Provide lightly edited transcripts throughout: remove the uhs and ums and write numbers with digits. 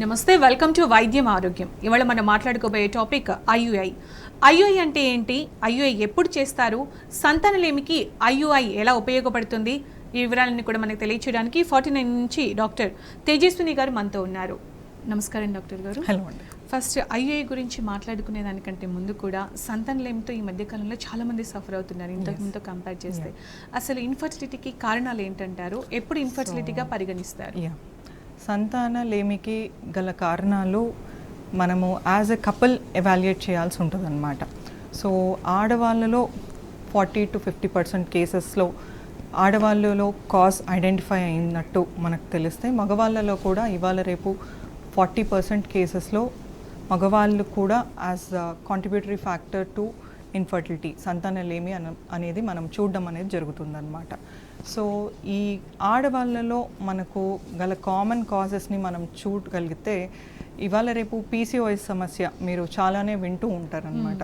నమస్తే, welcome to వైద్యం ఆరోగ్యం. ఇవాళ మనం మాట్లాడుకోబోయే టాపిక్ ఐయుఐ. ఐయుఐ అంటే ఏంటి, ఐయుఐ ఎప్పుడు చేస్తారు, సంతానలేమికి ఐయుఐ ఎలా ఉపయోగపడుతుంది, ఈ వివరాలన్నీ కూడా మనకు తెలియచేయడానికి 49 నుంచి డాక్టర్ తేజస్విని గారు మనతో ఉన్నారు. నమస్కారం డాక్టర్ గారు. హలో అండి. ఫస్ట్ ఐయుఐ గురించి మాట్లాడుకునే దానికంటే ముందు కూడా సంతానలేమితో ఈ మధ్యకాలంలో చాలామంది సఫర్ అవుతున్నారు ఇంతకుముందు కంపేర్ చేస్తే. అసలు ఇన్ఫర్టిలిటీకి కారణాలు ఏంటంటారు, ఎప్పుడు ఇన్ఫర్టిలిటీగా పరిగణిస్తారు? సంతానలేమికి గల కారణాలు మనము యాజ్ ఎ కపుల్ ఎవాల్యుయేట్ చేయాల్సి ఉంటుంది అనమాట. సో ఆడవాళ్ళలో 40 to 50% కేసెస్లో ఆడవాళ్ళలో కాజ్ ఐడెంటిఫై అయినట్టు మనకు తెలిస్తే, మగవాళ్ళలో కూడా ఇవాళ రేపు 40% కేసెస్లో మగవాళ్ళు కూడా as contributory factor to infertility, సంతానలేమి అనేది మనం చూడడం అనేది జరుగుతుందన్నమాట. సో ఈ ఆడవాళ్ళలో మనకు గల కామన్ కాజెస్ని మనం చూడగలిగితే, ఇవాళ రేపు పీసీఓఎస్ సమస్య మీరు చాలానే వింటూ ఉంటారనమాట.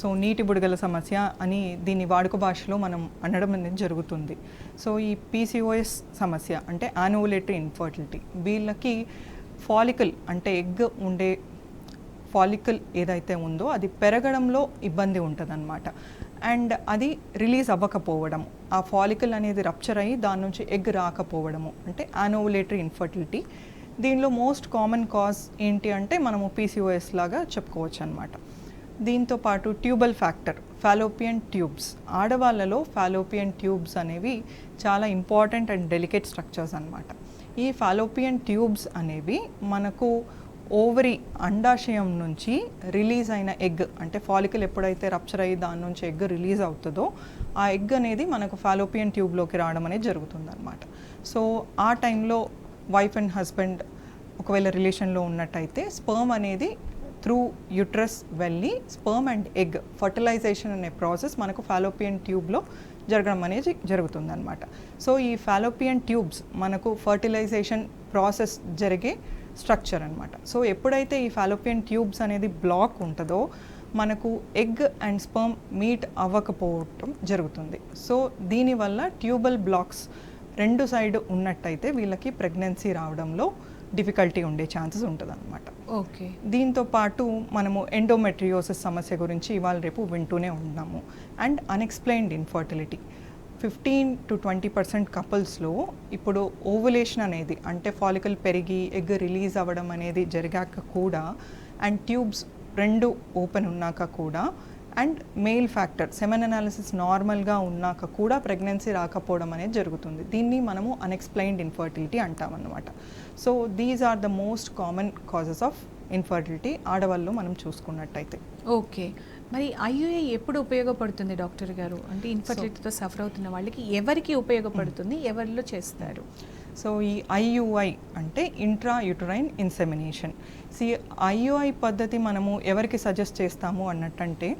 సో నీటి బుడగల సమస్య అని దీని వాడుక భాషలో మనం అనడం అనేది జరుగుతుంది. సో ఈ పీసీఓఎస్ సమస్య అంటే యాన్యులేటరీ ఇన్ఫర్టిలిటీ, వీళ్ళకి ఫాలికల్ అంటే ఎగ్ ఉండే ఫాలికల్ ఏదైతే ఉందో అది పెరగడంలో ఇబ్బంది ఉంటుందన్నమాట. అండ్ అది రిలీజ్ అవ్వకపోవడం, ఆ ఫాలికల్ అనేది రప్చర్ అయ్యి దాని నుంచి ఎగ్ రాకపోవడము అంటే యాన్యులేటరీ ఇన్ఫర్టిలిటీ. దీనిలో మోస్ట్ కామన్ కాజ్ ఏంటి అంటే మనము పీసీఓఎస్ లాగా చెప్పుకోవచ్చు అనమాట. దీంతో పాటు ట్యూబల్ ఫ్యాక్టర్, ఫాలోపియన్ ట్యూబ్స్, ఆడవాళ్ళలో ఫాలోపియన్ ట్యూబ్స్ అనేవి చాలా ఇంపార్టెంట్ అండ్ డెలికేట్ స్ట్రక్చర్స్ అనమాట. ఈ ఫాలోపియన్ ట్యూబ్స్ అనేవి మనకు ఓవరీ అండాశయం నుంచి రిలీజ్ అయిన ఎగ్ అంటే ఫాలికల్ ఎప్పుడైతే రప్చర్ అయ్యి దాని నుంచి ఎగ్ రిలీజ్ అవుతుందో ఆ ఎగ్ అనేది మనకు ఫాలోపియన్ ట్యూబ్లోకి రావడం అనేది జరుగుతుందన్నమాట. సో ఆ టైంలో వైఫ్ అండ్ హస్బెండ్ ఒకవేళ రిలేషన్లో ఉన్నట్టయితే స్పర్మ్ అనేది త్రూ యూట్రస్ వెళ్ళి స్పర్మ్ అండ్ ఎగ్ ఫర్టిలైజేషన్ అనే ప్రాసెస్ మనకు ఫాలోపియన్ ట్యూబ్లో జరగడం అనేది జరుగుతుందన్నమాట. సో ఈ ఫాలోపియన్ ట్యూబ్స్ మనకు ఫర్టిలైజేషన్ ప్రాసెస్ జరిగే స్ట్రక్చర్ అనమాట. సో ఎప్పుడైతే ఈ ఫాలోపియన్ ట్యూబ్స్ అనేది బ్లాక్ ఉంటుందో మనకు ఎగ్ అండ్ స్పర్మ్ మీట్ అవ్వకపోవటం జరుగుతుంది. సో దీనివల్ల ట్యూబల్ బ్లాక్స్ రెండు సైడ్ ఉన్నట్టయితే వీళ్ళకి ప్రెగ్నెన్సీ రావడంలో డిఫికల్టీ ఉండే ఛాన్సెస్ ఉంటుంది అనమాట. ఓకే. దీంతో పాటు మనము ఎండోమెట్రియోసిస్ సమస్య గురించి ఇవాళ రేపు వింటూనే ఉన్నాము. అండ్ అన్ఎక్స్ప్లెయిన్డ్ ఇన్ఫర్టిలిటీ 15 to 20% కపుల్స్లో ఇప్పుడు ఓవులేషన్ అనేది అంటే ఫాలికల్ పెరిగి ఎగ్ రిలీజ్ అవ్వడం అనేది జరిగాక కూడా అండ్ ట్యూబ్స్ రెండు ఓపెన్ ఉన్నాక కూడా and male factor semen analysis నార్మల్గా ఉన్నాక కూడా ప్రెగ్నెన్సీ రాకపోవడం అనేది జరుగుతుంది. దీన్ని మనము అన్ఎక్స్ప్లెయిన్డ్ ఇన్ఫర్టిలిటీ అంటామన్నమాట. So these are the most common causes of infertility ఆడవాళ్ళు మనం చూసుకున్నట్టయితే. ఓకే. మరి ఐయుఐ ఎప్పుడు ఉపయోగపడుతుంది డాక్టర్ గారు? అంటే ఇన్ఫర్టిలిటీతో సఫర్ అవుతున్న వాళ్ళకి ఎవరికి ఉపయోగపడుతుంది, ఎవరిలో చేస్తారు? సో ఈ ఐయుఐ అంటే ఇంట్రా యూటరైన్ ఇన్సెమినేషన్. ఐయుఐ పద్ధతి మనము ఎవరికి సజెస్ట్ చేస్తాము అన్నట్టంటే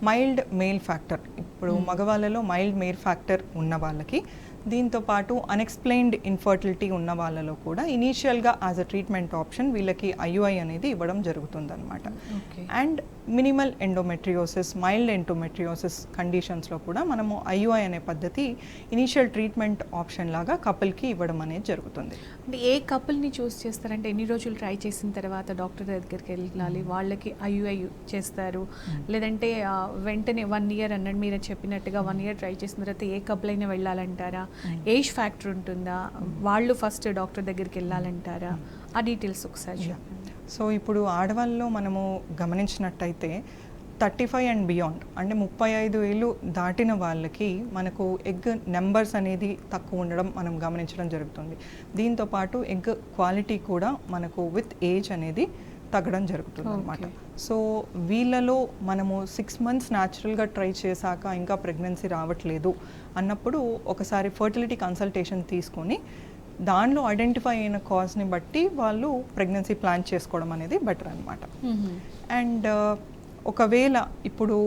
మైల్డ్ మెయిల్ ఫ్యాక్టర్, ఇప్పుడు మగవాళ్ళలో మైల్డ్ మెయిల్ ఫ్యాక్టర్ ఉన్న వాళ్ళకి, దీంతో పాటు అన్ఎక్స్ప్లెయిన్డ్ ఇన్ఫర్టిలిటీ ఉన్న వాళ్ళలో కూడా ఇనీషియల్గా యాజ్ అ ట్రీట్మెంట్ ఆప్షన్ వీళ్ళకి ఐయుఐ అనేది ఇవ్వడం జరుగుతుందన్నమాట. And minimal endometriosis, mild endometriosis కండిషన్స్లో కూడా మనము ఐయుఐ అనే పద్ధతి ఇనీషియల్ ట్రీట్మెంట్ ఆప్షన్ లాగా కపుల్కి ఇవ్వడం అనేది జరుగుతుంది. అంటే ఏ కపుల్ని చూస్ చేస్తారంటే ఎన్ని రోజులు ట్రై చేసిన తర్వాత డాక్టర్ దగ్గరికి వెళ్ళాలి, వాళ్ళకి ఐయుఐ చేస్తారు, లేదంటే వెంటనే 1 year అన్నాడు మీరు చెప్పినట్టుగా 1 year ట్రై చేసిన తర్వాత ఏ కపుల్ అయినా వెళ్ళాలంటారా? ఏజ్ ఫ్యాక్టర్ ఉంటుందా? వాళ్ళు ఫస్ట్ డాక్టర్ దగ్గరికి వెళ్ళాలంటారా? ఆ డీటెయిల్స్ ఒకసారి. సో ఇప్పుడు ఆడవాళ్ళలో మనము గమనించినట్టయితే 35 అండ్ బియాండ్ అంటే 35 ఏళ్ళు దాటిన వాళ్ళకి మనకు ఎగ్ నెంబర్స్ అనేది తక్కువ ఉండడం మనం గమనించడం జరుగుతుంది. దీంతో పాటు ఎగ్ క్వాలిటీ కూడా మనకు విత్ ఏజ్ అనేది తగ్గడం జరుగుతుంది అనమాట. సో వీళ్ళలో మనము 6 months న్యాచురల్గా ట్రై చేశాక ఇంకా ప్రెగ్నెన్సీ రావట్లేదు అన్నప్పుడు ఒకసారి ఫర్టిలిటీ కన్సల్టేషన్ తీసుకొని దానిలో ఐడెంటిఫై అయిన కాజ్ని బట్టి వాళ్ళు ప్రెగ్నెన్సీ ప్లాన్ చేసుకోవడం అనేది బెటర్ అనమాట. అండ్ ఒకవేళ ఇప్పుడు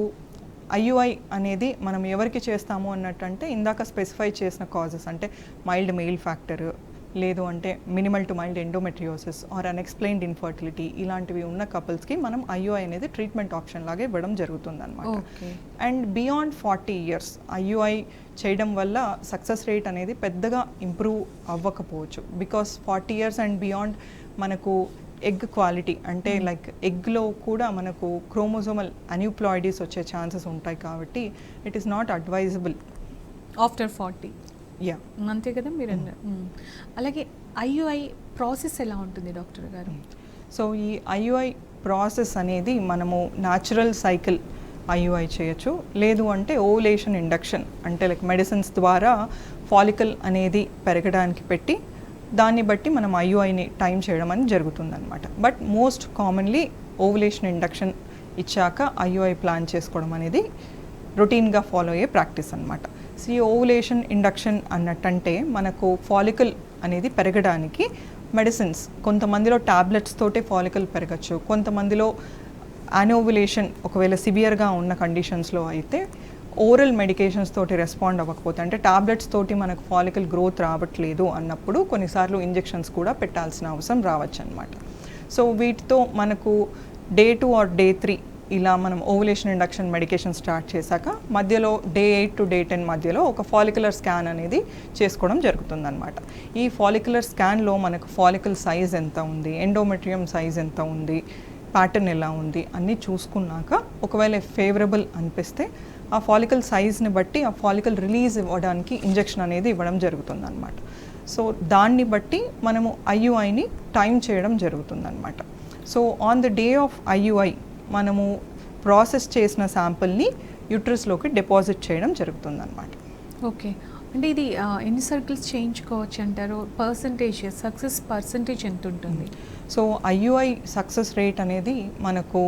ఐయుఐ అనేది మనం ఎవరికి చేస్తాము అన్నట్టంటే ఇందాక స్పెసిఫై చేసిన కాజెస్ అంటే మైల్డ్ మెయిల్ ఫ్యాక్టర్, లేదు అంటే minimal to mild endometriosis or unexplained infertility ఇలాంటివి ఉన్న కపుల్స్కి మనం ఐయుఐ అనేది ట్రీట్మెంట్ ఆప్షన్ లాగా ఇవ్వడం జరుగుతుందన్నమాట. అండ్ బియాండ్ 40 years ఐయుఐ చేయడం వల్ల సక్సెస్ రేట్ అనేది పెద్దగా ఇంప్రూవ్ అవ్వకపోవచ్చు. బికాస్ 40 years అండ్ బియాండ్ మనకు ఎగ్ క్వాలిటీ అంటే లైక్ ఎగ్లో కూడా మనకు క్రోమోజోమల్ అన్యూప్లాయిడీస్ వచ్చే ఛాన్సెస్ ఉంటాయి కాబట్టి it is not advisable after 40. Yeah. అంతే కదా మీరు అన్నారు. అలాగే ఐయుఐ ప్రాసెస్ ఎలా ఉంటుంది డాక్టర్ గారు? సో ఈ ఐయుఐ ప్రాసెస్ అనేది మనము న్యాచురల్ సైకిల్ ఐయుఐ చేయొచ్చు, లేదు అంటే ఓవులేషన్ ఇండక్షన్ అంటే లైక్ మెడిసిన్స్ ద్వారా ఫాలికల్ అనేది పెరగడానికి పెట్టి దాన్ని బట్టి మనం ఐయుఐని టైం చేయడం అనేది జరుగుతుందన్నమాట. But most commonly ovulation induction ఇచ్చాక ఐయుఐ ప్లాన్ చేసుకోవడం అనేది రొటీన్గా ఫాలో అయ్యే ప్రాక్టీస్ అనమాట. సో ఈ ఓవులేషన్ ఇండక్షన్ అన్నట్టంటే మనకు ఫాలికల్ అనేది పెరగడానికి మెడిసిన్స్, కొంతమందిలో ట్యాబ్లెట్స్ తోటే ఫాలికల్ పెరగచ్చు, కొంతమందిలో యానోవులేషన్ ఒకవేళ సివియర్గా ఉన్న కండిషన్స్లో అయితే ఓరల్ మెడికేషన్స్ తోటి రెస్పాండ్ అవ్వకపోతే అంటే టాబ్లెట్స్ తోటి మనకు ఫాలికల్ గ్రోత్ రావట్లేదు అన్నప్పుడు కొన్నిసార్లు ఇంజెక్షన్స్ కూడా పెట్టాల్సిన అవసరం రావచ్చు అనమాట. సో వీటితో మనకు డే 2 ఆర్ డే 3 ఇలా మనం ఓవులేషన్ ఇండక్షన్ మెడికేషన్ స్టార్ట్ చేశాక మధ్యలో డే 8 టు డే 10 మధ్యలో ఒక ఫాలిక్యులర్ స్కాన్ అనేది చేసుకోవడం జరుగుతుందన్నమాట. ఈ ఫాలిక్యులర్ స్కాన్లో మనకు ఫాలికల్ సైజ్ ఎంత ఉంది, ఎండోమెట్రియం సైజ్ ఎంత ఉంది, ప్యాటర్న్ ఎలా ఉంది అన్నీ చూసుకున్నాక ఒకవేళ ఫేవరబుల్ అనిపిస్తే ఆ ఫాలికల్ సైజ్ని బట్టి ఆ ఫాలికల్ రిలీజ్ ఇవ్వడానికి ఇంజెక్షన్ అనేది ఇవ్వడం జరుగుతుందన్నమాట. సో దాన్ని బట్టి మనము ఐయుఐని టైం చేయడం జరుగుతుందన్నమాట. So on the day of IUI మనము ప్రాసెస్ చేసిన శాంపుల్ని యూట్రస్లోకి డిపాజిట్ చేయడం జరుగుతుందన్నమాట. ఓకే, అంటే ఇది ఎన్ని సర్కిల్స్ చేయించుకోవచ్చు అంటారు? సక్సెస్ పర్సంటేజ్ ఎంత ఉంటుంది? సో ఐయుఐ సక్సెస్ రేట్ అనేది మనకు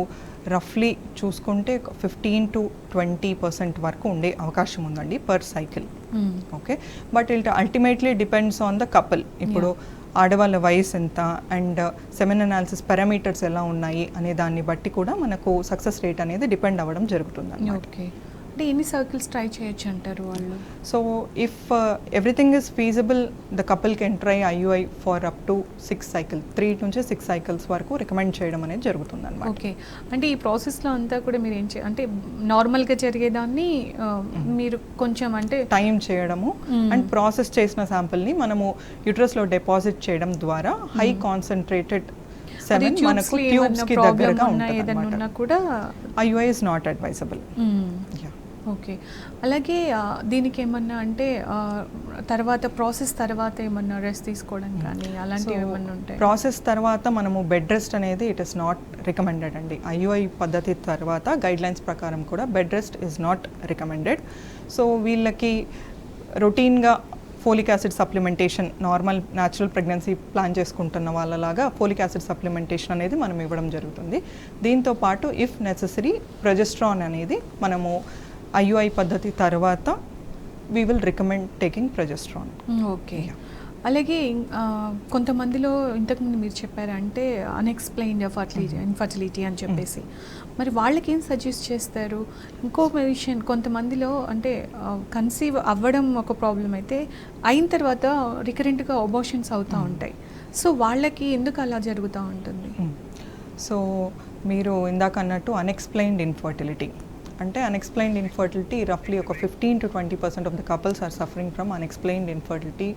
రఫ్లీ చూసుకుంటే 15 to 20% వరకు ఉండే అవకాశం ఉందండి per cycle. Okay, but it ultimately depends on the couple. ఇప్పుడు ఆడవాళ్ళ వయసు ఎంత అండ్ సెమెన్ అనాలిసిస్ పారామీటర్స్ ఎలా ఉన్నాయి అనే దాన్ని బట్టి కూడా మనకు సక్సెస్ రేట్ అనేది డిపెండ్ అవ్వడం జరుగుతుంది. ఓకే, అంటే ఎన్ని సర్కిల్స్ ట్రై చేయొచ్చు అంటారు వాళ్ళు? So if everything is feasible the couple can try IUI for up to 6 cycles, 3 నుంచి 6 cycles వరకు రికమెండ్ చేయడం అనేది జరుగుతుంది అన్నమాట. ఓకే, అంటే ఈ ప్రాసెస్లో అంతా కూడా మీరు ఏం అంటే నార్మల్గా జరిగేదాన్ని మీరు కొంచెం అంటే టైం చేయడము అండ్ ప్రాసెస్ చేసిన శాంపుల్ని మనము యూట్రస్లో డిపాజిట్ చేయడం ద్వారా హై కాన్సన్ట్రేటెడ్ సెమెన్ మనకు ట్యూబ్స్కి దగ్గరగా ఉంటుంది కూడా IUI is not advisable. Okay, అలాగే దీనికి ఏమన్నా అంటే తర్వాత ప్రాసెస్ తర్వాత ఏమన్నా రెస్ట్ తీసుకోవడం కానీ అలాంటివి ఏమన్నా ఉంటాయి? ప్రాసెస్ తర్వాత మనము బెడ్ రెస్ట్ అనేది ఇట్ ఇస్ నాట్ రికమెండెడ్ అండి. ఐయుఐ పద్ధతి తర్వాత గైడ్ లైన్స్ ప్రకారం కూడా bed rest is not recommended. So వీళ్ళకి రొటీన్గా folic acid supplementation normal natural pregnancy plan చేసుకుంటున్న వాళ్ళలాగా ఫోలిక్ యాసిడ్ సప్లిమెంటేషన్ అనేది మనం ఇవ్వడం జరుగుతుంది. దీంతో పాటు ఇఫ్ నెసెసరీ ప్రొజెస్ట్రాన్ అనేది మనము ఐయుఐ పద్ధతి తర్వాత we will recommend taking progesterone. Okay, అలాగే కొంతమందిలో ఇంతకుముందు మీరు చెప్పారంటే అన్ఎక్స్ప్లెయిన్డ్ ఇన్ఫర్టిలిటీ అని చెప్పేసి, మరి వాళ్ళకి ఏం సజెస్ట్ చేస్తారు? ఇంకో విషయం, కొంతమందిలో అంటే కన్సీవ్ అవ్వడం ఒక ప్రాబ్లం అయితే అయిన తర్వాత రికరెంట్గా అబార్షన్స్ అవుతూ ఉంటాయి. సో వాళ్ళకి ఎందుకు అలా జరుగుతూ ఉంటుంది? సో మీరు ఇందాక అన్నట్టు అన్ఎక్స్ప్లెయిన్డ్ ఇన్ఫర్టిలిటీ అంటే అన్ఎక్స్ప్లెయిన్డ్ ఇన్ఫర్టిలిటీ రఫ్లీ ఒక 15 to 20% of the couples are suffering from unexplained infertility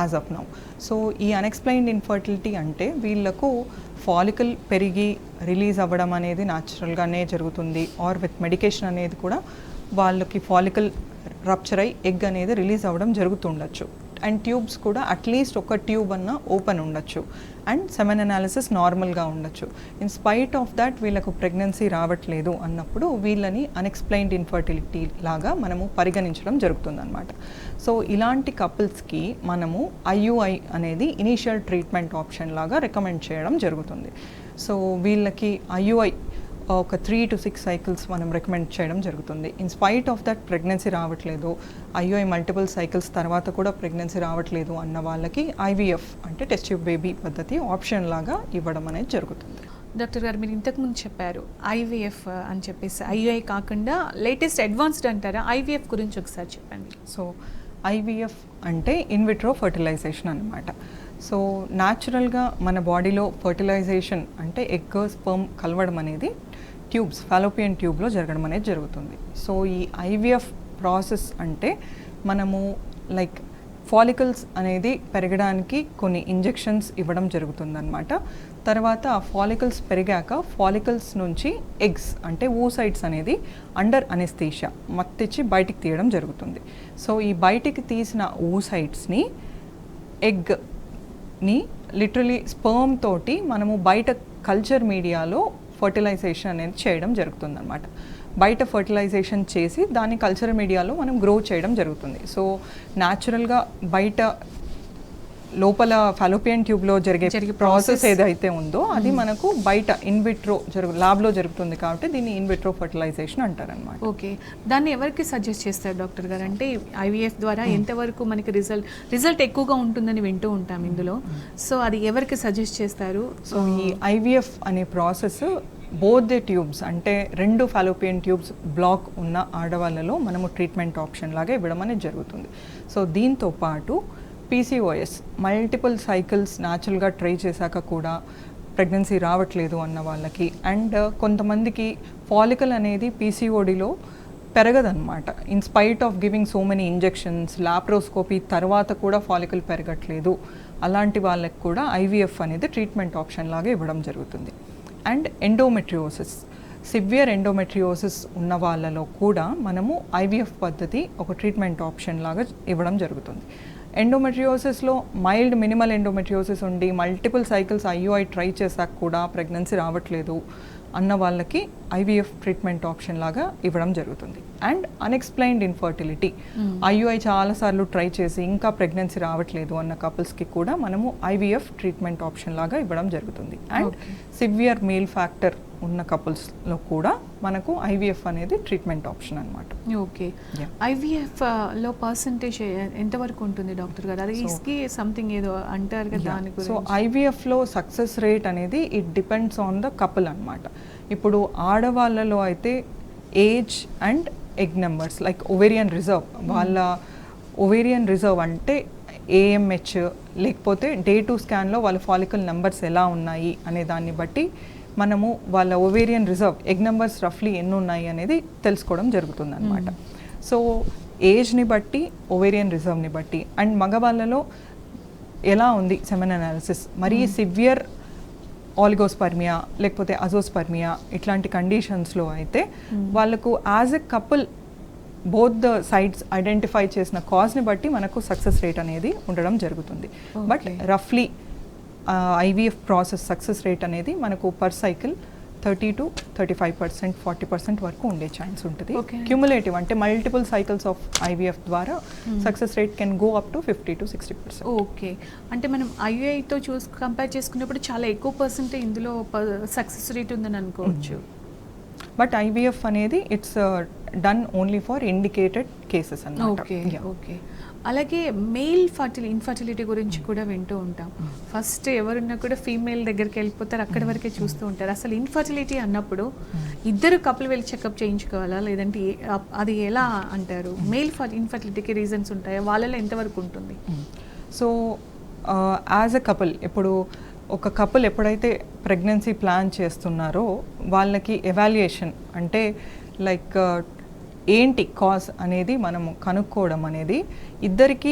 as of now. So ఈ అన్ఎక్స్ప్లెయిన్డ్ ఇన్ఫర్టిలిటీ అంటే వీళ్ళకు ఫాలికల్ పెరిగి రిలీజ్ అవ్వడం అనేది న్యాచురల్గానే జరుగుతుంది, ఆర్ విత్ మెడికేషన్ అనేది కూడా వాళ్ళకి ఫాలికల్ రప్చర్ అయ్యి ఎగ్ అనేది రిలీజ్ అవ్వడం జరుగుతుండొచ్చు. అండ్ ట్యూబ్స్ కూడా అట్లీస్ట్ ఒక ట్యూబ్ అన్న ఓపెన్ ఉండొచ్చు అండ్ సెమెన్ అనాలిసిస్ నార్మల్గా ఉండొచ్చు. ఇన్ స్పైట్ ఆఫ్ దాట్ వీళ్ళకు ప్రెగ్నెన్సీ రావట్లేదు అన్నప్పుడు వీళ్ళని అన్ఎక్స్ప్లెయిన్డ్ ఇన్ఫర్టిలిటీ లాగా మనము పరిగణించడం జరుగుతుందన్నమాట. సో ఇలాంటి కపుల్స్కి మనము ఐయుఐ అనేది ఇనీషియల్ ట్రీట్మెంట్ ఆప్షన్ లాగా రికమెండ్ చేయడం జరుగుతుంది. సో వీళ్ళకి ఐయుఐ ఒక 3 to 6 cycles మనం రికమెండ్ చేయడం జరుగుతుంది. In spite of that pregnancy రావట్లేదు, ఐయుఐ మల్టిపుల్ సైకిల్స్ తర్వాత కూడా ప్రెగ్నెన్సీ రావట్లేదు అన్న వాళ్ళకి ఐవీఎఫ్ అంటే టెస్ట్ ట్యూబ్ బేబీ పద్ధతి ఆప్షన్ లాగా ఇవ్వడం అనేది జరుగుతుంది. డాక్టర్ గారు, మీరు ఇంతకుముందు చెప్పారు ఐవీఎఫ్ అని చెప్పేసి, ఐయుఐ కాకుండా లేటెస్ట్ అడ్వాన్స్డ్ అంటారా? ఐవీఎఫ్ గురించి ఒకసారి చెప్పండి. సో ఐవీఎఫ్ అంటే ఇన్విట్రో ఫర్టిలైజేషన్ అన్నమాట. సో న్యాచురల్గా మన బాడీలో ఫర్టిలైజేషన్ అంటే ఎగ్ స్పర్మ్ కలవడం అనేది ట్యూబ్స్ ఫాలోపియన్ ట్యూబ్లో జరగడం అనేది జరుగుతుంది. సో ఈ ఐవీఎఫ్ ప్రాసెస్ అంటే మనము లైక్ ఫాలికల్స్ అనేది పెరగడానికి కొన్ని ఇంజెక్షన్స్ ఇవ్వడం జరుగుతుందన్నమాట. తర్వాత ఆ ఫాలికల్స్ పెరిగాక ఫాలికల్స్ నుంచి ఎగ్స్ అంటే oocytes అనేది అండర్ అనెస్థీషియా మత్తిచ్చి బయటికి తీయడం జరుగుతుంది. సో ఈ బయటికి తీసిన oocytesని ఎగ్ని లిటరలీ స్పర్మ్ తోటి మనము బయట కల్చర్ మీడియాలో ఫర్టిలైజేషన్ అనేది చేయడం జరుగుతుందన్నమాట. బయట ఫర్టిలైజేషన్ చేసి దాన్ని కల్చర్ మీడియాలో మనం గ్రో చేయడం జరుగుతుంది. సో న్యాచురల్గా బయట లోపల ఫాలోపియన్ ట్యూబ్లో జరిగే ప్రాసెస్ ఏదైతే ఉందో అది మనకు బయట ఇన్విట్రో ల్యాబ్లో జరుగుతుంది కాబట్టి దీన్ని ఇన్విట్రో ఫర్టిలైజేషన్ అంటారనమాట. ఓకే, దాన్ని ఎవరికి సజెస్ట్ చేస్తారు డాక్టర్ గారు? అంటే ఐవీఎఫ్ ద్వారా ఎంతవరకు మనకి రిజల్ట్ ఎక్కువగా ఉంటుందని వింటూ ఉంటాం ఇందులో. సో అది ఎవరికి సజెస్ట్ చేస్తారు? సో ఈ ఐవీఎఫ్ అనే ప్రాసెస్ బోత్ ది ట్యూబ్స్ అంటే 2 ఫాలోపియన్ ట్యూబ్స్ బ్లాక్ ఉన్న ఆడవాళ్ళలో మనము ట్రీట్మెంట్ ఆప్షన్ లాగా ఇవ్వడం అనేది జరుగుతుంది. సో దీంతో పాటు PCOS మల్టిపుల్ సైకిల్స్ న్యాచురల్గా ట్రై చేశాక కూడా ప్రెగ్నెన్సీ రావట్లేదు అన్న వాళ్ళకి, అండ్ కొంతమందికి ఫాలికల్ అనేది PCODలో పెరగదన్నమాట. In spite of giving so many injections, laparoscopy తర్వాత కూడా ఫాలికల్ పెరగట్లేదు, అలాంటి వాళ్ళకి కూడా IVF అనేది ట్రీట్మెంట్ ఆప్షన్ లాగా ఇవ్వడం జరుగుతుంది. అండ్ ఎండోమెట్రియోసిస్, సివియర్ ఎండోమెట్రియోసిస్ ఉన్న వాళ్ళలో కూడా మనము IVF పద్ధతి ఒక ట్రీట్మెంట్ ఆప్షన్ లాగా ఇవ్వడం జరుగుతుంది. ఎండోమెట్రియోసిస్లో మైల్డ్ మినిమల్ ఎండోమెట్రియోసిస్ ఉండి మల్టిపుల్ సైకిల్స్ IUI ట్రై చేశాక కూడా ప్రెగ్నెన్సీ రావట్లేదు అన్న వాళ్ళకి IVF ట్రీట్మెంట్ ఆప్షన్ లాగా ఇవ్వడం జరుగుతుంది. అండ్ అన్ఎక్స్ప్లెయిన్డ్ ఇన్ఫర్టిలిటీ, IUI చాలాసార్లు ట్రై చేసి ఇంకా ప్రెగ్నెన్సీ రావట్లేదు అన్న కపుల్స్కి కూడా మనము IVF ట్రీట్మెంట్ ఆప్షన్ లాగా ఇవ్వడం జరుగుతుంది. అండ్ సివియర్ మేల్ ఫ్యాక్టర్ ఉన్న కపుల్స్లో కూడా మనకు IVF అనేది ట్రీట్మెంట్ ఆప్షన్ అనమాట. ఓకే, IVF లో పర్సంటేజ్ ఎంతవరకు ఉంటుంది డాక్టర్ గారు? అది ఇస్కి సంథింగ్ ఏదో అంటారు కదా దాని గురించి. సో IVFలో సక్సెస్ రేట్ అనేది it depends on the couple అనమాట. ఇప్పుడు ఆడవాళ్ళలో అయితే age and egg numbers like ovarian reserve, వాళ్ళ ఒవేరియన్ రిజర్వ్ అంటే AMH లేకపోతే డే 2 స్కాన్లో వాళ్ళ ఫాలికల్ నెంబర్స్ ఎలా ఉన్నాయి అనే దాన్ని బట్టి మనము వాళ్ళ ఒవేరియన్ రిజర్వ్ ఎగ్ నెంబర్స్ రఫ్లీ ఎన్ని ఉన్నాయి అనేది తెలుసుకోవడం జరుగుతుంది అనమాట. సో ఏజ్ని బట్టి ఒవేరియన్ రిజర్వ్ని బట్టి అండ్ మగవాళ్ళలో ఎలా ఉంది సెమెన్ అనాలిసిస్, మరీ సివియర్ ఆలిగోస్పర్మియా లేకపోతే అజోస్పర్మియా ఇట్లాంటి కండిషన్స్లో అయితే వాళ్ళకు as a couple both the sides identify చేసిన కాజ్ని బట్టి మనకు సక్సెస్ రేట్ అనేది ఉండడం జరుగుతుంది. బట్ రఫ్లీ IVF ప్రాసెస్ సక్సెస్ రేట్ అనేది మనకు పర్ సైకిల్ 30 to 35%, 40% వరకు ఉండే ఛాన్స్ ఉంటుంది. క్యూములేటివ్ అంటే మల్టిపుల్ సైకిల్స్ ఆఫ్ IVF ద్వారా success rate can go up to 50 to 60%. Okay, అంటే మనం IUIతో కంపేర్ చేసుకున్నప్పుడు చాలా ఎక్కువ పర్సెంట్ ఇందులో సక్సెస్ రేట్ ఉందని అనుకోవచ్చు. బట్ IVF అనేది it's done only for indicated cases అన్నమాట. Okay okay. అలాగే మెయిల్ ఇన్ఫర్టిలిటీ గురించి కూడా వింటూ ఉంటాం. ఫస్ట్ ఎవరున్నా కూడా ఫీమేల్ దగ్గరికి వెళ్ళిపోతారు, అక్కడి వరకే చూస్తూ ఉంటారు. అసలు ఇన్ఫర్టిలిటీ అన్నప్పుడు ఇద్దరు కపుల్ వెళ్ళి చెకప్ చేయించుకోవాలా, లేదంటే అది ఎలా అంటారు? మెయిల్ ఇన్ఫర్టిలిటీకి రీజన్స్ ఉంటాయా, వాళ్ళలో ఎంతవరకు ఉంటుంది? సో యాజ్ ఎ కపుల్, ఇప్పుడు ఒక కపుల్ ఎప్పుడైతే ప్రెగ్నెన్సీ ప్లాన్ చేస్తున్నారో వాళ్ళకి ఎవాల్యుయేషన్ అంటే లైక్ ఏంటి కాజ్ అనేది మనము కనుక్కోవడం అనేది ఇద్దరికి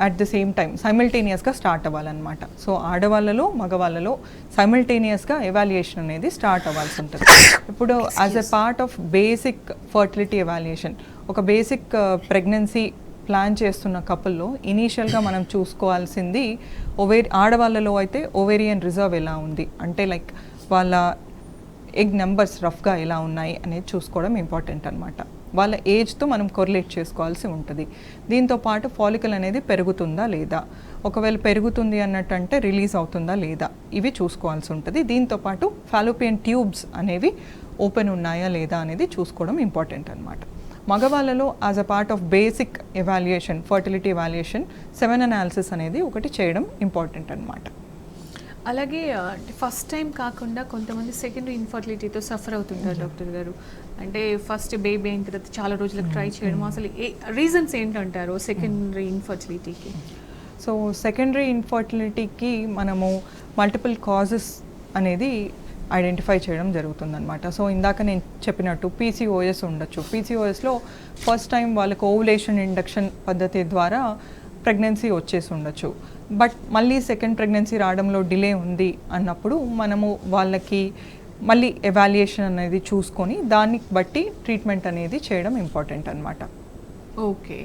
అట్ ద సేమ్ టైం సైమల్టేనియస్గా స్టార్ట్ అవ్వాలన్నమాట. సో ఆడవాళ్ళలో మగవాళ్ళలో సైమల్టేనియస్గా ఎవాల్యుయేషన్ అనేది స్టార్ట్ అవ్వాల్సి ఉంటుంది. ఇప్పుడు as a part of basic fertility evaluation, ఒక బేసిక్ ప్రెగ్నెన్సీ ప్లాన్ చేస్తున్న కపుల్లో ఇనీషియల్గా మనం చూసుకోవాల్సింది ఆడవాళ్ళలో అయితే ఓవేరియన్ రిజర్వ్ ఎలా ఉంది అంటే లైక్ వాళ్ళ ఎగ్ నెంబర్స్ రఫ్గా ఎలా ఉన్నాయి అనేది చూసుకోవడం ఇంపార్టెంట్ అనమాట. వాళ్ళ ఏజ్తో మనం కొరిలేట్ చేసుకోవాల్సి ఉంటుంది. దీంతో పాటు ఫాలికల్ అనేది పెరుగుతుందా లేదా, ఒకవేళ పెరుగుతుంది అన్నట్టు అంటే రిలీజ్ అవుతుందా లేదా, ఇవి చూసుకోవాల్సి ఉంటుంది. దీంతో పాటు ఫాలోపియన్ ట్యూబ్స్ అనేవి ఓపెన్ ఉన్నాయా లేదా అనేది చూసుకోవడం ఇంపార్టెంట్ అనమాట. మగవాళ్ళలో as a part of basic evaluation, fertility evaluation, semen analysis అనేది ఒకటి చేయడం ఇంపార్టెంట్ అనమాట. అలాగే ఫస్ట్ టైం కాకుండా కొంతమంది సెకండరీ ఇన్ఫర్టిలిటీతో సఫర్ అవుతుంటారు డాక్టర్ గారు. అంటే ఫస్ట్ బేబీ అయిన తర్వాత చాలా రోజులకు ట్రై చేయడం, అసలు రీజన్స్ ఏంటంటారు సెకండరీ ఇన్ఫర్టిలిటీకి? సో సెకండరీ ఇన్ఫర్టిలిటీకి మనము మల్టిపుల్ కాజెస్ అనేది ఐడెంటిఫై చేయడం జరుగుతుందన్నమాట. సో ఇందాక నేను చెప్పినట్టు PCOS ఉండొచ్చు. PCOSలో ఫస్ట్ టైం వాళ్ళకు ఓవులేషన్ ఇండక్షన్ పద్ధతి ద్వారా ప్రెగ్నెన్సీ వచ్చేసి ఉండొచ్చు. బట్ మళ్ళీ సెకండ్ ప్రెగ్నెన్సీ రావడంలో డిలే ఉంది అన్నప్పుడు మనము వాళ్ళకి మళ్ళీ ఎవాల్యుయేషన్ అనేది చూసుకొని దాన్ని బట్టి ట్రీట్మెంట్ అనేది చేయడం ఇంపార్టెంట్ అనమాట. ఓకే.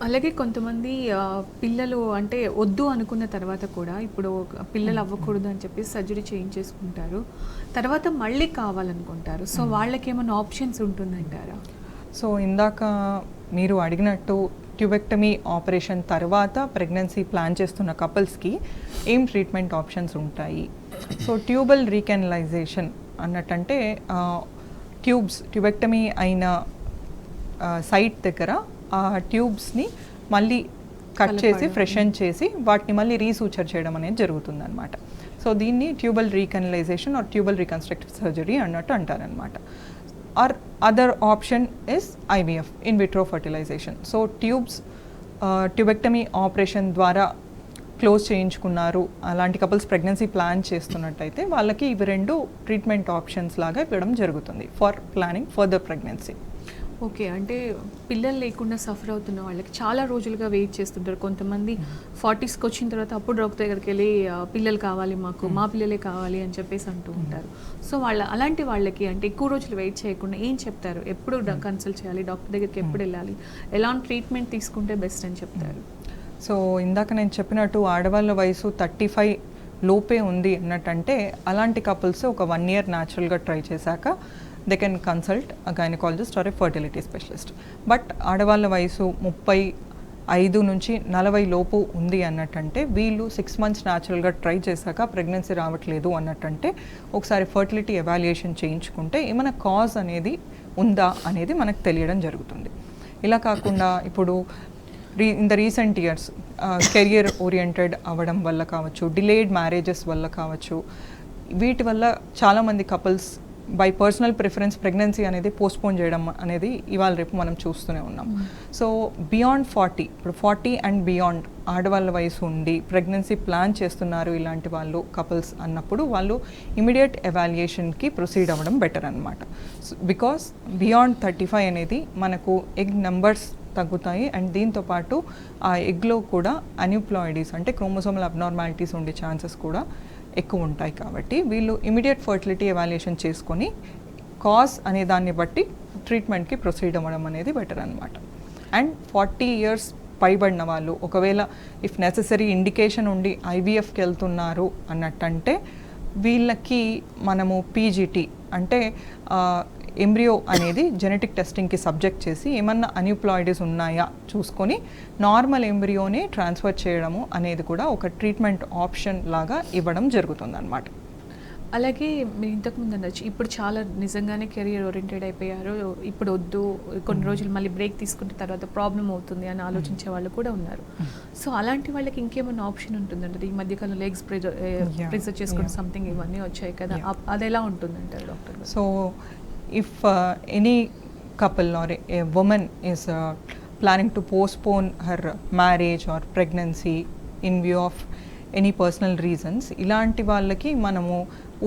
అలాగే కొంతమంది పిల్లలు అంటే వద్దు అనుకున్న తర్వాత కూడా ఇప్పుడు పిల్లలు అవ్వకూడదు అని చెప్పి సర్జరీ చేయించేసుకుంటారు, తర్వాత మళ్ళీ కావాలనుకుంటారు. సో వాళ్ళకి ఏమైనా ఆప్షన్స్ ఉంటుందంటారా? సో ఇందాక మీరు అడిగినట్టు ట్యూబెక్టమీ ఆపరేషన్ తర్వాత ప్రెగ్నెన్సీ ప్లాన్ చేస్తున్న కపుల్స్కి ఏం ట్రీట్మెంట్ ఆప్షన్స్ ఉంటాయి? సో ట్యూబల్ రీకెనలైజేషన్ అన్నట్టంటే ట్యూబెక్టమీ అయిన సైట్ దగ్గర ఆ ట్యూబ్స్ని మళ్ళీ కట్ చేసి ఫ్రెషన్ చేసి వాటిని మళ్ళీ రీసూచర్ చేయడం అనేది జరుగుతుందన్నమాట. సో దీన్ని tubal recanalisation or tubal reconstructive surgery అన్నట్టు అంటారనమాట. Or other option is IVF, in vitro fertilisation. So tubectomy operation ద్వారా క్లోజ్ చేయించుకున్నారు అలాంటి కపుల్స్ ప్రెగ్నెన్సీ ప్లాన్ చేస్తున్నట్టయితే వాళ్ళకి ఇవి 2 ట్రీట్మెంట్ ఆప్షన్స్ లాగా ఇవ్వడం జరుగుతుంది for planning further pregnancy. Okay. అంటే పిల్లలు లేకుండా సఫర్ అవుతున్న వాళ్ళకి చాలా రోజులుగా వెయిట్ చేస్తుంటారు. కొంతమంది 40స్కి వచ్చిన తర్వాత అప్పుడు డాక్టర్ దగ్గరికి వెళ్ళి పిల్లలు కావాలి మాకు, మా పిల్లలే కావాలి అని చెప్పేసి అంటూ ఉంటారు. సో అలాంటి వాళ్ళకి అంటే ఎక్కువ రోజులు వెయిట్ చేయకుండా ఏం చెప్తారు? ఎప్పుడు కన్సల్ట్ చేయాలి, డాక్టర్ దగ్గరికి ఎప్పుడు వెళ్ళాలి, ఎలాంటి ట్రీట్మెంట్ తీసుకుంటే బెస్ట్ అని చెప్తారు? సో ఇందాక నేను చెప్పినట్టు ఆడవాళ్ళ వయసు 35 లోపే ఉంది అన్నట్టంటే అలాంటి కపుల్స్ ఒక 1 year న్యాచురల్గా ట్రై చేశాక they can consult a gynaecologist or a fertility specialist. But ఆడవాళ్ళ వయసు 35 నుంచి 40 లోపు ఉంది అన్నట్టంటే వీళ్ళు 6 months న్యాచురల్గా ట్రై చేశాక ప్రెగ్నెన్సీ రావట్లేదు అన్నట్టంటే ఒకసారి ఫర్టిలిటీ ఎవాల్యుయేషన్ చేయించుకుంటే ఏమైనా కాజ్ అనేది ఉందా అనేది మనకు తెలియడం జరుగుతుంది. ఇలా కాకుండా ఇప్పుడు in the recent years career oriented అవ్వడం వల్ల కావచ్చు, డిలేడ్ మ్యారేజెస్ వల్ల కావచ్చు, వీటి వల్ల చాలామంది couples by personal preference pregnancy అనేది పోస్ట్పోన్ చేయడం అనేది ఇవాళ రేపు మనం చూస్తూనే ఉన్నాం. సో బియాండ్ 40, ఇప్పుడు 40 అండ్ బియాండ్ ఆడవాళ్ళ వయసు ఉండి ప్రెగ్నెన్సీ ప్లాన్ చేస్తున్నారు ఇలాంటి వాళ్ళు కపుల్స్ అన్నప్పుడు వాళ్ళు ఇమీడియట్ ఎవాల్యుయేషన్కి ప్రొసీడ్ అవ్వడం బెటర్ అనమాట. బికాస్ బియాండ్ 35 అనేది మనకు ఎగ్ నెంబర్స్ తగ్గుతాయి అండ్ దీంతోపాటు ఆ ఎగ్లో కూడా అన్యూప్లాయిడీస్ అంటే క్రోమోసోమల్ అబ్నార్మాలిటీస్ ఉండే ఛాన్సెస్ కూడా ఎక్కువ ఉంటాయి. కాబట్టి వీళ్ళు ఇమీడియట్ ఫర్టిలిటీ ఎవాల్యుయేషన్ చేసుకొని కాజ్ అనే దాన్ని బట్టి ట్రీట్మెంట్కి ప్రొసీడ్ అవ్వడం అనేది బెటర్ అనమాట. అండ్ 40 years పైబడిన వాళ్ళు ఒకవేళ ఇఫ్ నెససరీ ఇండికేషన్ ఉండి IVFకి వెళ్తున్నారు అన్నట్టంటే వీళ్ళకి మనము PGT అంటే ఎంబ్రియో అనేది జెనెటిక్ టెస్టింగ్కి సబ్జెక్ట్ చేసి ఏమన్నా అన్యూప్లాయిడీస్ ఉన్నాయా చూసుకొని నార్మల్ ఎంబ్రియోని ట్రాన్స్ఫర్ చేయడము అనేది కూడా ఒక ట్రీట్మెంట్ ఆప్షన్ లాగా ఇవ్వడం జరుగుతుందన్నమాట. అలాగే మీరు ఇంతకుముందు అనొచ్చు ఇప్పుడు చాలా నిజంగానే కెరియర్ ఓరియంటెడ్ అయిపోయారు, ఇప్పుడు వద్దు కొన్ని రోజులు మళ్ళీ బ్రేక్ తీసుకుంటే తర్వాత ప్రాబ్లం అవుతుంది అని ఆలోచించే వాళ్ళు కూడా ఉన్నారు. సో అలాంటి వాళ్ళకి ఇంకేమైనా ఆప్షన్ ఉంటుందంటే ఈ మధ్యకాలంలో లెగ్స్ ప్రెజర్ చేసుకుని సంథింగ్ ఇవన్నీ వచ్చాయి కదా, అది ఎలా ఉంటుందంటారు doctor? So if any couple or a woman is planning to postpone her marriage or pregnancy in view of any personal reasons, ఇలాంటి వాళ్ళకి మనము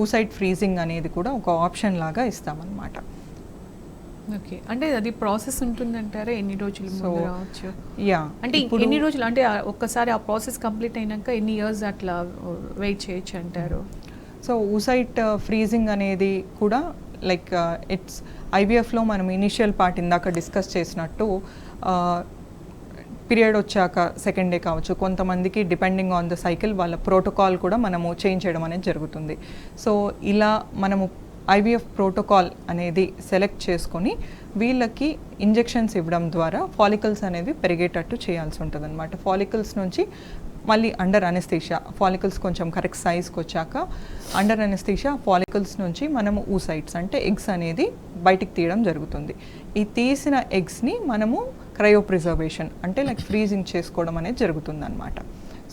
oocyte freezing అనేది కూడా ఒక ఆప్షన్ లాగా ఇస్తామన్నమాట. ఓకే. అంటే అది ప్రాసెస్ ఉంటుందంటారా? ఎన్ని రోజులు ముందు రావచ్చు? యా, అంటే ఎన్ని రోజులు అంటే ఒక్కసారి ఆ ప్రాసెస్ కంప్లీట్ అయినాక ఎన్ని ఇయర్స్ అట్లా వెయిట్ చేయొచ్చు అంటారు? సో oocyte freezing అనేది కూడా లైక్ ఇట్స్ IVFలో మనం ఇనిషియల్ పార్ట్ ఇందాక డిస్కస్ చేసినట్టు పీరియడ్ వచ్చాక సెకండ్ డే కావచ్చు, కొంతమందికి డిపెండింగ్ ఆన్ ద సైకిల్ వాళ్ళ ప్రోటోకాల్ కూడా మనము చేంజ్ చేయడం అనేది జరుగుతుంది. సో ఇలా మనము IVF ప్రోటోకాల్ అనేది సెలెక్ట్ చేసుకొని వీళ్ళకి ఇంజెక్షన్స్ ఇవ్వడం ద్వారా ఫాలికల్స్ అనేవి పెరిగేటట్టు చేయాల్సి ఉంటుంది అనమాట. ఫాలికల్స్ నుంచి మళ్ళీ అండర్ అనెస్థీషియా ఫాలికల్స్ కొంచెం కరెక్ట్ సైజ్కి వచ్చాక అండర్ అనెస్థీషియా ఫాలికల్స్ నుంచి మనము oocytes అంటే ఎగ్స్ అనేది బయటికి తీయడం జరుగుతుంది. ఈ తీసిన ఎగ్స్ని మనము క్రయోప్రిజర్వేషన్ అంటే లైక్ ఫ్రీజింగ్ చేసుకోవడం అనేది జరుగుతుంది అనమాట.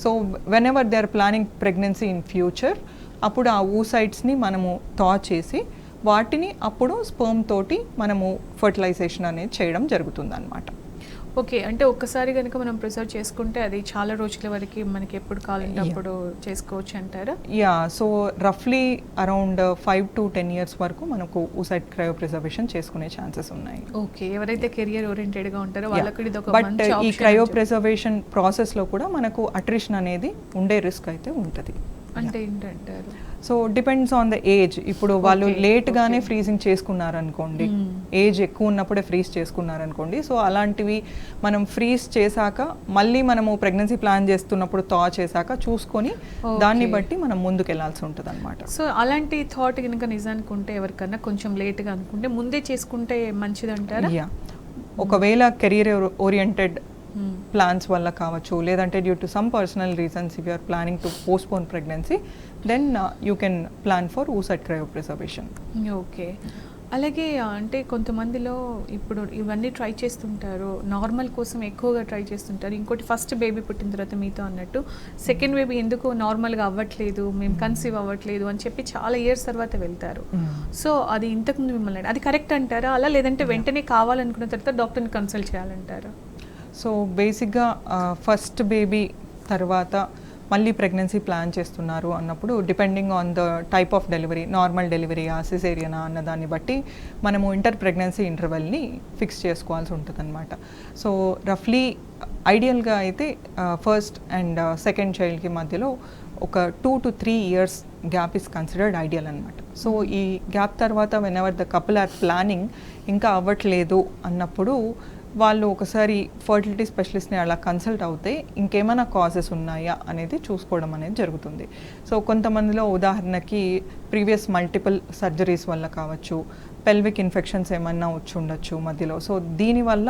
So whenever they are planning pregnancy in future అప్పుడు ఆ oocytesని మనము థా చేసి వాటిని అప్పుడు స్పర్మ్ తోటి మనము ఫర్టిలైజేషన్ అనేది చేయడం జరుగుతుంది అనమాట. ఓకే. అంటే ఒక్కసారి గనుక మనం ప్రిజర్వ్ చేసుకుంటే అది చాలా రోజుల వరకి మనకి ఎప్పుడు కావాలంటే అప్పుడు చేసుకోవచ్చు అంటారా? యా, సో రఫ్లీ అరౌండ్ 5 to 10 years వరకు మనకు ఊసైడ్ క్రయో ప్రిజర్వేషన్ చేసుకునే ఛాన్సెస్ ఉన్నాయి. ఓకే. ఎవరైతే కెరియర్ ఓరియంటెడ్గా ఉంటారో వాళ్ళకి ఇది ఒక బట్ మంచి ఈ ఆప్షన్ క్రయో అని ప్రిజర్వేషన్ ప్రాసెస్లో కూడా మనకు అట్రిషన్ అనేది ఉండే రిస్క్ అయితే ఉంటుంది. అంటే ఏంటంటారు? So depends on the age. ఇప్పుడు వాళ్ళు Okay, లేట్గానే okay. ఫ్రీజింగ్ చేసుకున్నారనుకోండి, ఏజ్ ఎక్కువ ఉన్నప్పుడే ఫ్రీజ్ చేసుకున్నారనుకోండి, సో అలాంటివి మనం ఫ్రీజ్ చేశాక మళ్ళీ మనము ప్రెగ్నెన్సీ ప్లాన్ చేస్తున్నప్పుడు థా చేశాక చూసుకొని దాన్ని Okay. బట్టి మనం ముందుకు వెళ్ళాల్సి ఉంటుంది అనమాట. సో అలాంటి థాట్ కనుక నిజానికి ఉంటే ఎవరికన్నా కొంచెం లేట్గా అనుకుంటే ముందే చేసుకుంటే మంచిదంటారా? యా, ఒకవేళ కెరీర్ ఓరియంటెడ్ ప్లాన్స్ వల్ల కావచ్చు, లేదంటే due to some personal reasons if you are planning to postpone pregnancy then you can plan for oocyte cryopreservation. Okay. అలాగే అంటే కొంతమందిలో ఇప్పుడు ఇవన్నీ ట్రై చేస్తుంటారు, నార్మల్ కోసం ఎక్కువగా ట్రై చేస్తుంటారు. ఇంకోటి ఫస్ట్ బేబీ పుట్టిన తర్వాత మీతో అన్నట్టు సెకండ్ బేబీ ఎందుకు నార్మల్గా అవ్వట్లేదు, మేము కన్సీవ్ అవ్వట్లేదు అని చెప్పి చాలా ఇయర్స్ తర్వాత వెళ్తారు. సో అది ఇంతకుముందు మిమ్మల్ని అది కరెక్ట్ అంటారా అలా, లేదంటే వెంటనే కావాలనుకున్న తర్వాత డాక్టర్ని కన్సల్ట్ చేయాలంటారా? సో బేసిక్గా ఫస్ట్ బేబీ తర్వాత మళ్ళీ ప్రెగ్నెన్సీ ప్లాన్ చేస్తున్నారు అన్నప్పుడు depending on the type of delivery, normal డెలివరీయా సిజేరియనా అన్న దాన్ని బట్టి మనము ఇంటర్ ప్రెగ్నెన్సీ ఇంటర్వెల్ని ఫిక్స్ చేసుకోవాల్సి ఉంటుంది అనమాట. సో రఫ్లీ ఐడియల్గా అయితే ఫస్ట్ అండ్ సెకండ్ చైల్డ్కి మధ్యలో ఒక 2 to 3 years gap is considered ideal అనమాట. సో ఈ గ్యాప్ తర్వాత whenever the couple are planning ఇంకా అవ్వట్లేదు అన్నప్పుడు వాళ్ళు ఒకసారి ఫర్టిలిటీ స్పెషలిస్ట్ని అలా కన్సల్ట్ అవుతే ఇంకేమైనా కాజెస్ ఉన్నాయా అనేది చూసుకోవడం అనేది జరుగుతుంది. సో కొంతమందిలో ఉదాహరణకి ప్రీవియస్ మల్టిపుల్ సర్జరీస్ వల్ల కావచ్చు, పెల్విక్ ఇన్ఫెక్షన్స్ ఏమన్నా వచ్చి ఉండొచ్చు మధ్యలో. సో దీనివల్ల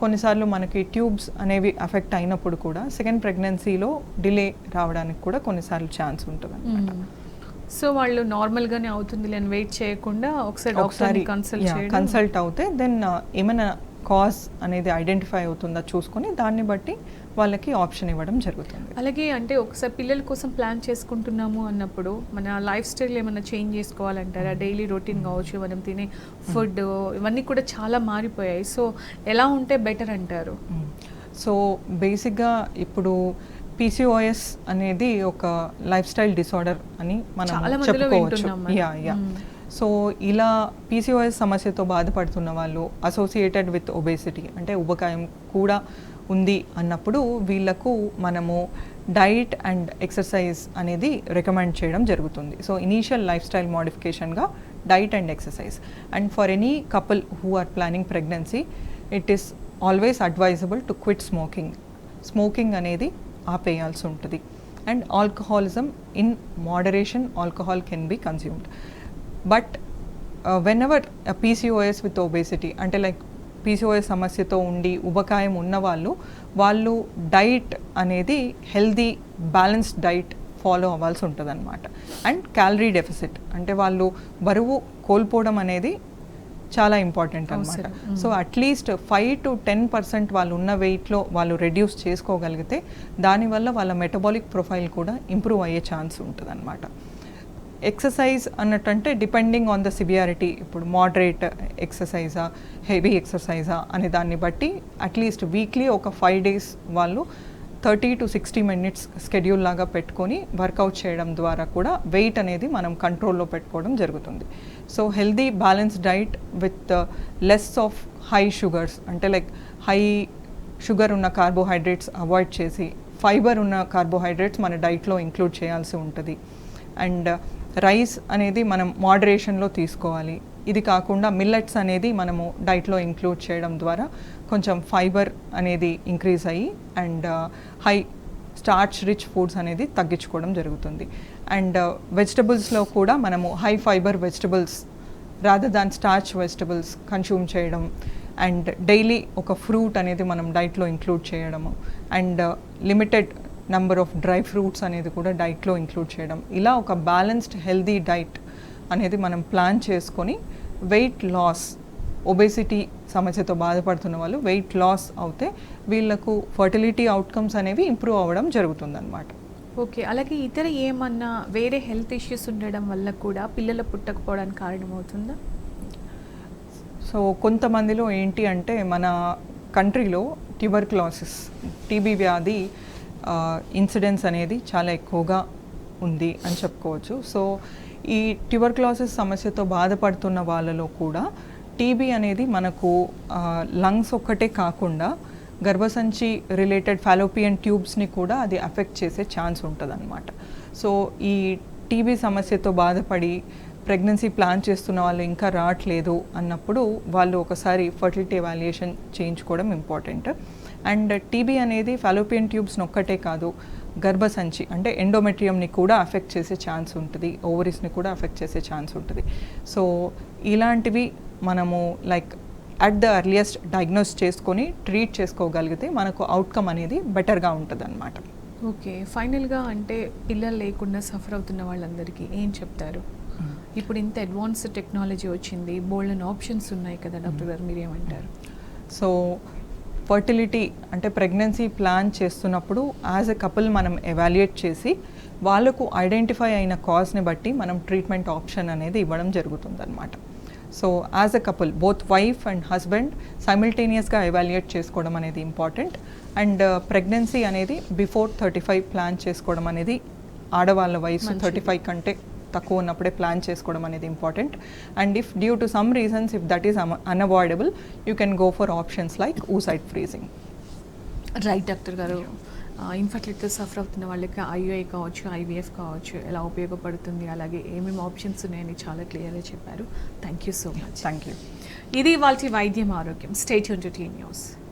కొన్నిసార్లు మనకి ట్యూబ్స్ అనేవి అఫెక్ట్ అయినప్పుడు కూడా సెకండ్ ప్రెగ్నెన్సీలో డిలే రావడానికి కూడా కొన్నిసార్లు ఛాన్స్ ఉంటుంది అనమాట. సో వాళ్ళు నార్మల్గానే అవుతుంది అని వెయిట్ చేయకుండా ఒకసారి డాక్టర్ని కన్సల్ట్ అవుతే దెన్ ఏమైనా కాజ్ అనేది ఐడెంటిఫై అవుతుందా చూసుకొని దాన్ని బట్టి వాళ్ళకి ఆప్షన్ ఇవ్వడం జరుగుతుంది. అలాగే అంటే ఒకసారి పిల్లల కోసం ప్లాన్ చేసుకుంటున్నాము అన్నప్పుడు మన లైఫ్ స్టైల్ ఏమైనా చేంజ్ చేసుకోవాలంటారా? డైలీ రొటీన్ కావచ్చు, మనం తినే ఫుడ్ ఇవన్నీ కూడా చాలా మారిపోయాయి. సో ఎలా ఉంటే బెటర్ అంటారు? సో బేసిక్గా ఇప్పుడు PCOS అనేది ఒక లైఫ్ స్టైల్ డిసార్డర్ అని మనం చెప్పుకోవచ్చు. సో ఇలా PCOS సమస్యతో బాధపడుతున్న వాళ్ళు అసోసియేటెడ్ విత్ ఒబేసిటీ అంటే ఉబకాయం కూడా ఉంది అన్నప్పుడు వీళ్ళకు మనము డైట్ అండ్ ఎక్సర్సైజ్ అనేది రికమెండ్ చేయడం జరుగుతుంది. సో ఇనీషియల్ లైఫ్ స్టైల్ మోడిఫికేషన్గా diet and exercise. And for any couple who are planning pregnancy it is always advisable to quit smoking. Smoking అనేది ఆపేయాల్సి ఉంటుంది. And alcoholism in moderation alcohol can be consumed. But whenever PCOS with obesity అంటే like PCOS సమస్యతో ఉండి ఉబకాయం వాళ్ళు diet అనేది healthy balanced diet follow అవ్వాల్సి ఉంటుంది అనమాట. అండ్ క్యాలరీ డెఫిసిట్ అంటే వాళ్ళు బరువు కోల్పోవడం అనేది చాలా ఇంపార్టెంట్ అనమాట. సో అట్లీస్ట్ 5 to 10% వాళ్ళు ఉన్న వెయిట్లో వాళ్ళు రెడ్యూస్ చేసుకోగలిగితే దానివల్ల వాళ్ళ మెటబాలిక్ ప్రొఫైల్ కూడా ఇంప్రూవ్ అయ్యే ఛాన్స్ ఉంటుంది అనమాట. ఎక్సర్సైజ్ అన్నట్టంటే డిపెండింగ్ ఆన్ ద సివియారిటీ, ఇప్పుడు మోడరేట్ ఎక్సర్సైజా హెవీ ఎక్సర్సైజా అనే దాన్ని బట్టి అట్లీస్ట్ వీక్లీ ఒక 5 days వాళ్ళు 30 to 60 minutes స్కెడ్యూల్ లాగా పెట్టుకొని వర్కౌట్ చేయడం ద్వారా కూడా వెయిట్ అనేది మనం కంట్రోల్లో పెట్టుకోవడం జరుగుతుంది. So healthy balance diet with less of high sugars అంటే లైక్ హై షుగర్ ఉన్న కార్బోహైడ్రేట్స్ అవాయిడ్ చేసి ఫైబర్ ఉన్న కార్బోహైడ్రేట్స్ మన డైట్లో ఇంక్లూడ్ చేయాల్సి ఉంటుంది. అండ్ రైస్ అనేది మనం మోడరేషన్లో తీసుకోవాలి. ఇది కాకుండా మిల్లెట్స్ అనేది మనము డైట్లో ఇంక్లూడ్ చేయడం ద్వారా కొంచెం ఫైబర్ అనేది ఇంక్రీజ్ అయ్యి and high starch rich foods అనేది తగ్గించుకోవడం జరుగుతుంది. అండ్ వెజిటబుల్స్లో కూడా మనము high fibre vegetables rather than starch vegetables consume చేయడం అండ్ డైలీ ఒక ఫ్రూట్ అనేది మనం డైట్లో ఇంక్లూడ్ చేయడము and limited number of dry fruits అనేది కూడా డైట్లో ఇంక్లూడ్ చేయడం, ఇలా ఒక బ్యాలెన్స్డ్ హెల్దీ డైట్ అనేది మనం ప్లాన్ చేసుకొని వెయిట్ లాస్, ఒబేసిటీ సమస్యతో బాధపడుతున్న వాళ్ళు వెయిట్ లాస్ అవుతే వీళ్ళకు ఫర్టిలిటీ అవుట్కమ్స్ అనేవి ఇంప్రూవ్ అవ్వడం జరుగుతుందన్నమాట. ఓకే. అలాగే ఇతర ఏమన్నా వేరే హెల్త్ ఇష్యూస్ ఉండడం వల్ల కూడా పిల్లలు పుట్టకపోవడానికి కారణమవుతుందా? సో కొంతమందిలో ఏంటి అంటే మన కంట్రీలో ట్యూబర్క్లోసిస్ టీబీ వ్యాధి ఇన్సిడెన్స్ అనేది చాలా ఎక్కువగా ఉంది అని చెప్పుకోవచ్చు. సో ఈ ట్యూబర్క్లోసిస్ సమస్యతో బాధపడుతున్న వాళ్ళలో కూడా టీబీ అనేది మనకు లంగ్స్ ఒక్కటే కాకుండా గర్భసంచి రిలేటెడ్ ఫాలోపియన్ ట్యూబ్స్ని కూడా అది అఫెక్ట్ చేసే ఛాన్స్ ఉంటుందన్నమాట. సో ఈ టీబీ సమస్యతో బాధపడి ప్రెగ్నెన్సీ ప్లాన్ చేస్తున్న వాళ్ళు ఇంకా రావట్లేదు అన్నప్పుడు వాళ్ళు ఒకసారి ఫర్టిలిటీ ఎవాల్యుయేషన్ చేయించుకోవడం ఇంపార్టెంట్. అండ్ టీబీ అనేది ఫాలోపియన్ ట్యూబ్స్ని ఒక్కటే కాదు, గర్భసంచి అంటే ఎండోమెట్రియంని కూడా అఫెక్ట్ చేసే ఛాన్స్ ఉంటుంది, ఓవరీస్ని కూడా అఫెక్ట్ చేసే ఛాన్స్ ఉంటుంది. సో ఇలాంటివి మనము like at the earliest diagnose చేసుకొని ట్రీట్ చేసుకోగలిగితే మనకు అవుట్కమ్ అనేది బెటర్గా ఉంటుంది అన్నమాట. ఓకే, ఫైనల్గా అంటే పిల్లలు లేకుండా సఫర్ అవుతున్న వాళ్ళందరికీ ఏం చెప్తారు? ఇప్పుడు ఇంత అడ్వాన్స్ టెక్నాలజీ వచ్చింది, బోల్డ్ ఆప్షన్స్ ఉన్నాయి కదా డాక్టర్ గారు, మీరేమంటారు? సో ఫర్టిలిటీ అంటే ప్రెగ్నెన్సీ ప్లాన్ చేస్తున్నప్పుడు యాజ్ ఎ కపుల్ మనం ఎవాల్యుయేట్ చేసి వాళ్ళకు ఐడెంటిఫై అయిన కాజ్ని బట్టి మనం ట్రీట్మెంట్ ఆప్షన్ అనేది ఇవ్వడం జరుగుతుందన్నమాట. So as a couple both wife and husband సైమిల్టేనియస్గా ఎవాల్యుయేట్ చేసుకోవడం అనేది ఇంపార్టెంట్. అండ్ ప్రెగ్నెన్సీ అనేది బిఫోర్ 35 ప్లాన్ చేసుకోవడం అనేది, ఆడవాళ్ళ వయసు 35 కంటే తక్కువ ఉన్నప్పుడే ప్లాన్ చేసుకోవడం అనేది important. And if due to some reasons if that is unavoidable you can go for options like oocyte freezing. Right doctor గారు, ఇన్ఫర్టిలిటీతో సఫర్ అవుతున్న వాళ్ళకి ఐయుఐ కావచ్చు, ఐవీఎఫ్ కావచ్చు, ఎలా ఉపయోగపడుతుంది, అలాగే ఏమేమి ఆప్షన్స్ ఉన్నాయని చాలా క్లియర్గా చెప్పారు. Thank you so much. Thank you. ఇది వాళ్ళ వైద్యం ఆరోగ్యం. Stay tuned to T news.